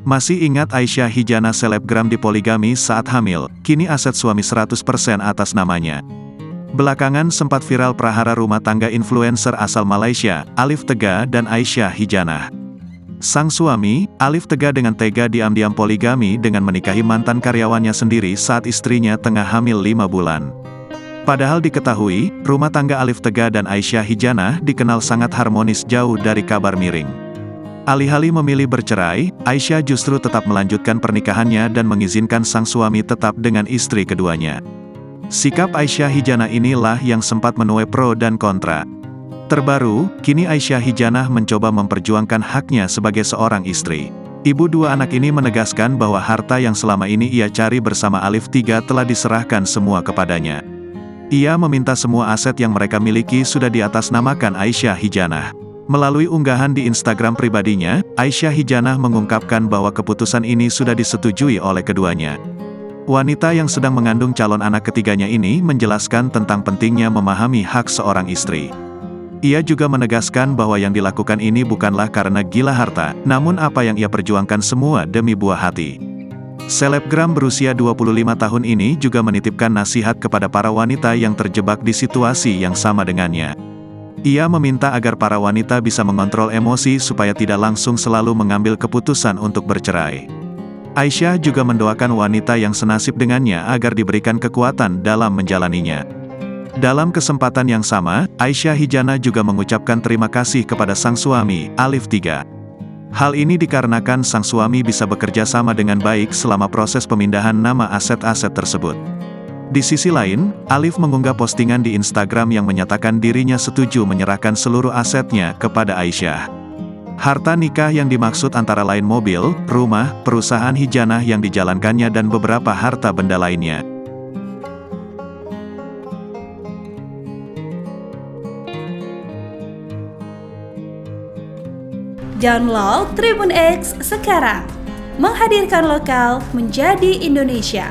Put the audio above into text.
Masih ingat Aisyah Hijana selebgram dipoligami saat hamil, kini aset suami 100% atas namanya. Belakangan sempat viral prahara rumah tangga influencer asal Malaysia, Alif Tega dan Aisyah Hijana. Sang suami, Alif Tega dengan tega diam-diam poligami dengan menikahi mantan karyawannya sendiri saat istrinya tengah hamil 5 bulan. Padahal diketahui, rumah tangga Alif Tega dan Aisyah Hijana dikenal sangat harmonis jauh dari kabar miring. Alih-alih memilih bercerai, Aisyah justru tetap melanjutkan pernikahannya dan mengizinkan sang suami tetap dengan istri keduanya. Sikap Aisyah Hijana inilah yang sempat menuai pro dan kontra. Terbaru, kini Aisyah Hijana mencoba memperjuangkan haknya sebagai seorang istri. Ibu dua anak ini menegaskan bahwa harta yang selama ini ia cari bersama Alif Tega telah diserahkan semua kepadanya. Ia meminta semua aset yang mereka miliki sudah diatasnamakan Aisyah Hijana. Melalui unggahan di Instagram pribadinya, Aisyah Hijana mengungkapkan bahwa keputusan ini sudah disetujui oleh keduanya. Wanita yang sedang mengandung calon anak ketiganya ini menjelaskan tentang pentingnya memahami hak seorang istri. Ia juga menegaskan bahwa yang dilakukan ini bukanlah karena gila harta, namun apa yang ia perjuangkan semua demi buah hati. Selebgram berusia 25 tahun ini juga menitipkan nasihat kepada para wanita yang terjebak di situasi yang sama dengannya. Ia meminta agar para wanita bisa mengontrol emosi supaya tidak langsung selalu mengambil keputusan untuk bercerai. Aisyah juga mendoakan wanita yang senasib dengannya agar diberikan kekuatan dalam menjalaninya. Dalam kesempatan yang sama, Aisyah Hijana juga mengucapkan terima kasih kepada sang suami, Alif Tega. Hal ini dikarenakan sang suami bisa bekerja sama dengan baik selama proses pemindahan nama aset-aset tersebut. Di sisi lain, Alif mengunggah postingan di Instagram yang menyatakan dirinya setuju menyerahkan seluruh asetnya kepada Aisyah. Harta nikah yang dimaksud antara lain mobil, rumah, perusahaan Hijana yang dijalankannya dan beberapa harta benda lainnya. Download Tribun X sekarang, menghadirkan lokal menjadi Indonesia.